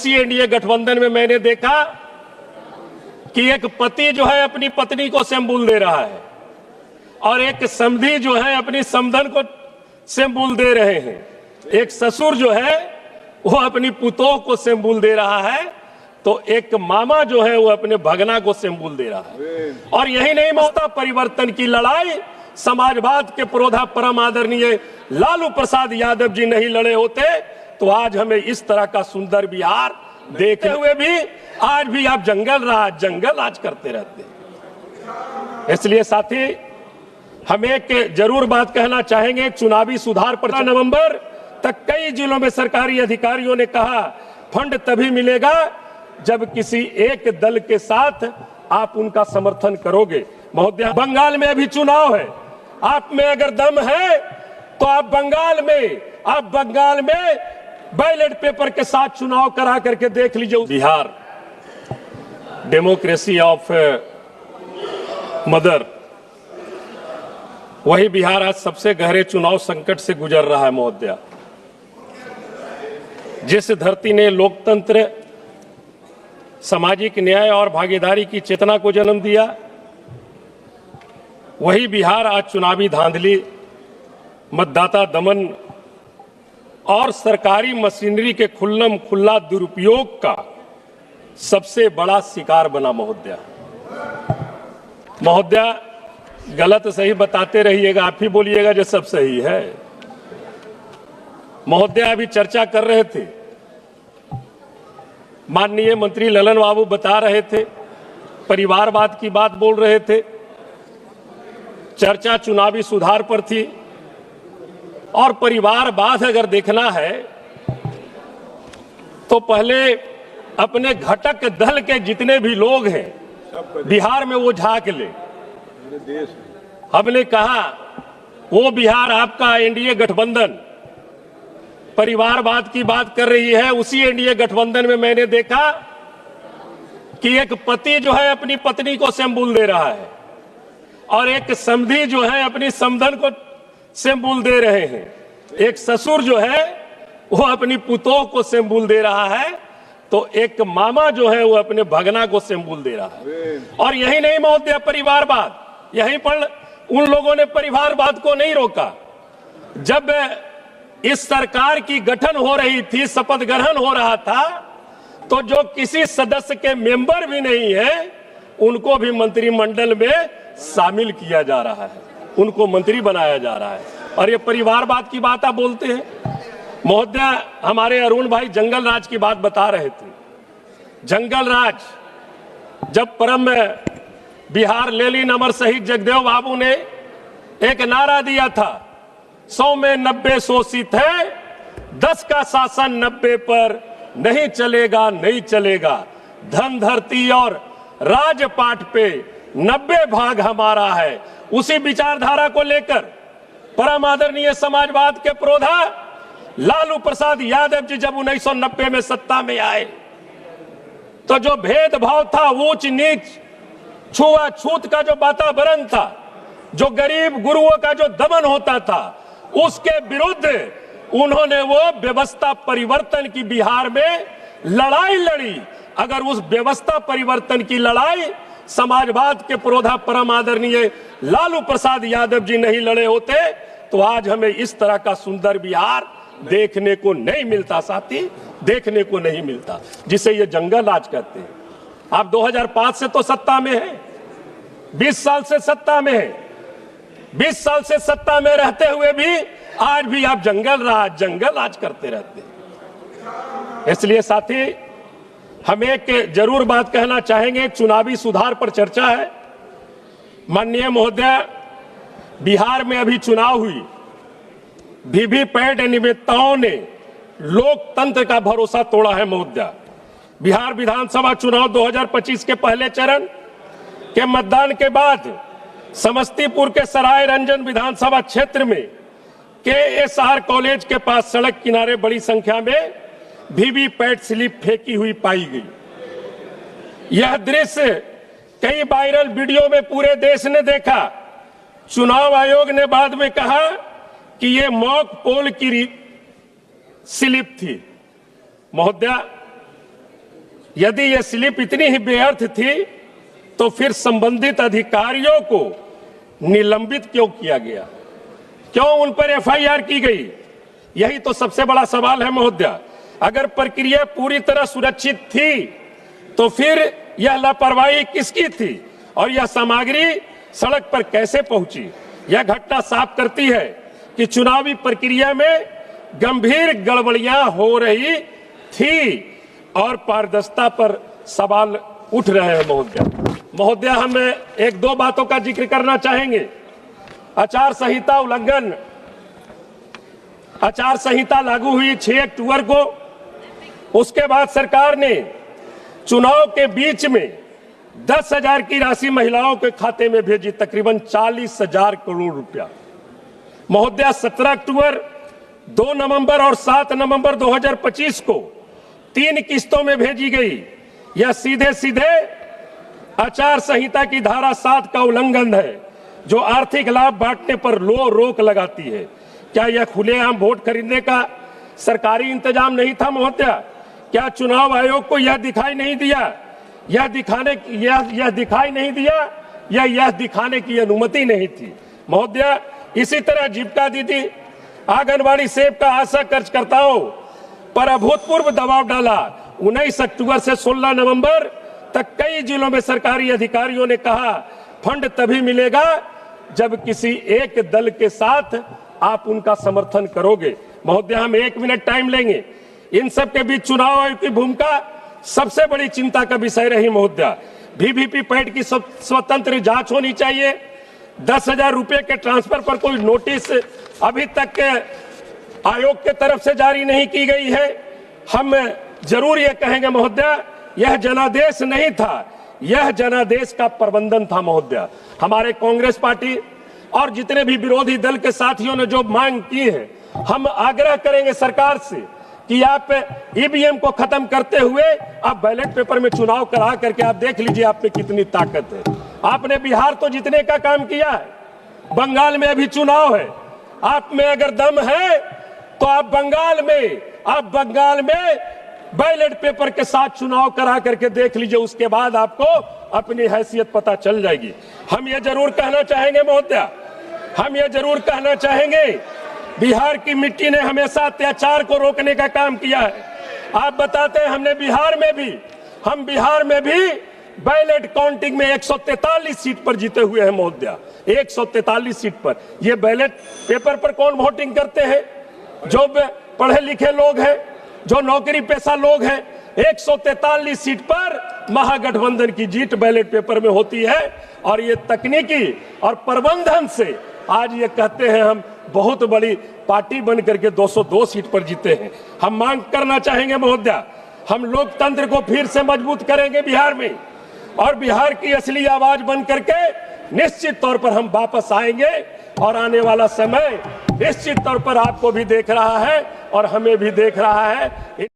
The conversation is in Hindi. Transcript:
उसी एनडीए गठबंधन में मैंने देखा कि एक पति जो है अपनी पत्नी को सिंबल दे रहा है और एक समधी जो है अपनी समधन को सिंबल दे रहे हैं। एक ससुर जो है वो अपनी पुतोह को सिंबल दे रहा है, तो एक मामा जो है वो अपने भगना को सिंबल दे रहा है। और यही नहीं, ममता परिवर्तन की लड़ाई समाजवाद के पुरोधा परम आदरणीय लालू प्रसाद यादव जी नहीं लड़े होते तो आज हमें इस तरह का सुंदर बिहार देखते हुए भी आज भी आप जंगल राज करते रहते हैं। इसलिए साथी, हम एक जरूर बात कहना चाहेंगे, चुनावी सुधार पर नवंबर तक कई जिलों में सरकारी अधिकारियों ने कहा फंड तभी मिलेगा जब किसी एक दल के साथ आप उनका समर्थन करोगे। महोदय, बंगाल में अभी चुनाव है, आप में अगर दम है तो आप बंगाल में बैलेट पेपर के साथ चुनाव करा करके देख लीजिए। बिहार डेमोक्रेसी ऑफ मदर, वही बिहार आज सबसे गहरे चुनाव संकट से गुजर रहा है। महोदय, जिस धरती ने लोकतंत्र, सामाजिक न्याय और भागीदारी की चेतना को जन्म दिया, वही बिहार आज चुनावी धांधली, मतदाता दमन और सरकारी मशीनरी के खुल्लम खुल्ला दुरुपयोग का सबसे बड़ा शिकार बना। महोदय, गलत सही बताते रहिएगा, आप ही बोलिएगा जो सब सही है। महोदय, अभी चर्चा कर रहे थे, माननीय मंत्री ललन बाबू बता रहे थे, परिवारवाद की बात बोल रहे थे, चर्चा चुनावी सुधार पर थी। और परिवारवाद अगर देखना है तो पहले अपने घटक दल के जितने भी लोग हैं बिहार में वो झांक ले। हमने कहा वो बिहार आपका एनडीए गठबंधन परिवारवाद की बात कर रही है, उसी एनडीए गठबंधन में मैंने देखा कि एक पति जो है अपनी पत्नी को सिंबल दे रहा है और एक समधी जो है अपनी समधन को सिंबल दे रहे हैं। एक ससुर जो है वो अपनी पुतोह को सिंबल दे रहा है, तो एक मामा जो है वो अपने भगना को सिंबल दे रहा है। और यही नहीं महोदय, परिवारवाद, यहीं पर उन लोगों ने परिवारवाद को नहीं रोका। जब इस सरकार की गठन हो रही थी, शपथ ग्रहण हो रहा था, तो जो किसी सदस्य के मेंबर भी नहीं है उनको भी मंत्रिमंडल में शामिल किया जा रहा है, उनको मंत्री बनाया जा रहा है। और ये परिवारवाद की बात आप बोलते हैं। महोदय, हमारे अरुण भाई जंगल राज की बात बता रहे थे। जंगल राज, जब परम बिहार लेलिन अमर शहीद जगदेव बाबू ने एक नारा दिया था, 100 में 90 शोषित है, 10 का शासन 90 पर नहीं चलेगा, नहीं चलेगा। धन धरती और राजपाट पे 90 भाग हमारा है। उसी विचारधारा को लेकर परम आदरणीय समाजवाद के पुरोधा लालू प्रसाद यादव जी जब 1990 में सत्ता में आए तो जो भेदभाव था, ऊंच नीच, छुआछूत का जो वातावरण था, जो गरीब गुरुओं का जो दमन होता था, उसके विरुद्ध उन्होंने वो व्यवस्था परिवर्तन की बिहार में लड़ाई लड़ी। अगर उस व्यवस्था परिवर्तन की लड़ाई समाजवाद के पुरोधा परम आदरणीय लालू प्रसाद यादव जी नहीं लड़े होते तो आज हमें इस तरह का सुंदर बिहार देखने को नहीं मिलता। साथी, देखने को नहीं मिलता, जिसे ये जंगल राज कहते हैं। आप 2005 से तो सत्ता में हैं, 20 साल से सत्ता में हैं, 20 साल से सत्ता में रहते हुए भी आज भी आप जंगल राज करते रहते हैं। इसलिए साथी, हम एक जरूर बात कहना चाहेंगे, चुनावी सुधार पर चर्चा है। माननीय महोदय, बिहार में अभी चुनाव हुई, वीवीपैट निमित्ताओं ने लोकतंत्र का भरोसा तोड़ा है। महोदय, बिहार विधानसभा चुनाव 2025 के पहले चरण के मतदान के बाद समस्तीपुर के सराय रंजन विधानसभा क्षेत्र में KSR कॉलेज के पास सड़क किनारे बड़ी संख्या में वीवीपैट स्लिप फेंकी हुई पाई गई। यह दृश्य कई वायरल वीडियो में पूरे देश ने देखा। चुनाव आयोग ने बाद में कहा कि यह मॉक पोल की स्लिप थी। महोदय, यदि यह स्लिप इतनी ही बेअर्थ थी तो फिर संबंधित अधिकारियों को निलंबित क्यों किया गया, क्यों उन पर एफआईआर की गई? यही तो सबसे बड़ा सवाल है महोदया। अगर प्रक्रिया पूरी तरह सुरक्षित थी तो फिर यह लापरवाही किसकी थी और यह सामग्री सड़क पर कैसे पहुंची? यह घटना साफ करती है कि चुनावी प्रक्रिया में गंभीर गड़बड़ियां हो रही थी और पारदर्शिता पर सवाल उठ रहे हैं महोदया। हम एक दो बातों का जिक्र करना चाहेंगे। आचार संहिता उल्लंघन, आचार संहिता लागू हुई 6 अक्टूबर को। उसके बाद सरकार ने चुनाव के बीच में 10,000 की राशि महिलाओं के खाते में भेजी, तकरीबन 40,000 करोड़ रुपया। महोदया 17 अक्टूबर, 2 नवंबर और 7 नवंबर 2025 को 3 किस्तों में भेजी गई। यह सीधे सीधे आचार संहिता की धारा 7 का उल्लंघन है, जो आर्थिक लाभ बांटने पर रोक लगाती है। क्या यह खुलेआम वोट खरीदने का सरकारी इंतजाम नहीं था महोदया? क्या चुनाव आयोग को यह दिखाई नहीं दिया, यह दिखाने की अनुमति नहीं थी महोदया? इसी तरह जीविका दीदी, आंगनबाड़ी सेव का आशा कार्यकर्ताओं पर अभूतपूर्व दबाव डाला। 19 अक्टूबर से 16 नवंबर तक कई जिलों में सरकारी अधिकारियों ने कहा फंड तभी मिलेगा जब किसी एक दल के साथ आप उनका समर्थन करोगे। महोदया, हम 1 मिनट टाइम लेंगे। इन सब के बीच चुनाव आयोग की भूमिका सबसे बड़ी चिंता का विषय रही महोदया। वीवीपैट की स्वतंत्र जांच होनी चाहिए। 10,000 रुपए के ट्रांसफर पर कोई नोटिस अभी तक के आयोग के तरफ से जारी नहीं की गई है। हम जरूर ये कहेंगे महोदया, यह जनादेश नहीं था, यह जनादेश का प्रबंधन था महोदया। हमारे कांग्रेस पार्टी और जितने भी विरोधी दल के साथियों ने जो मांग की है, हम आग्रह करेंगे सरकार से कि आप ईवीएम को खत्म करते हुए आप बैलेट पेपर में चुनाव करा करके आप देख लीजिए आप में कितनी ताकत है। आपने बिहार तो जीतने का काम किया है, बंगाल में अभी चुनाव है। आप में अगर दम है तो आप बंगाल में बैलेट पेपर के साथ चुनाव करा करके देख लीजिए, उसके बाद आपको अपनी हैसियत पता चल जाएगी। हम ये जरूर कहना चाहेंगे महोदया, हम ये जरूर कहना चाहेंगे, बिहार की मिट्टी ने हमेशा अत्याचार को रोकने का काम किया है। आप बताते हैं हम बिहार में भी बैलेट काउंटिंग में 143 सीट पर जीते हुए हैं महोदया, 143 सीट पर। ये बैलेट पेपर पर कौन वोटिंग करते हैं? जो पढ़े लिखे लोग हैं, जो नौकरी पेशा लोग हैं। 143 सीट पर महागठबंधन की जीत बैलेट पेपर में होती है और ये तकनीकी और प्रबंधन से आज ये कहते हैं हम बहुत बड़ी पार्टी बन करके 202 सीट पर जीते हैं। हम मांग करना चाहेंगे महोदया, हम लोकतंत्र को फिर से मजबूत करेंगे बिहार में और बिहार की असली आवाज बन करके निश्चित तौर पर हम वापस आएंगे और आने वाला समय निश्चित तौर पर आपको भी देख रहा है और हमें भी देख रहा है।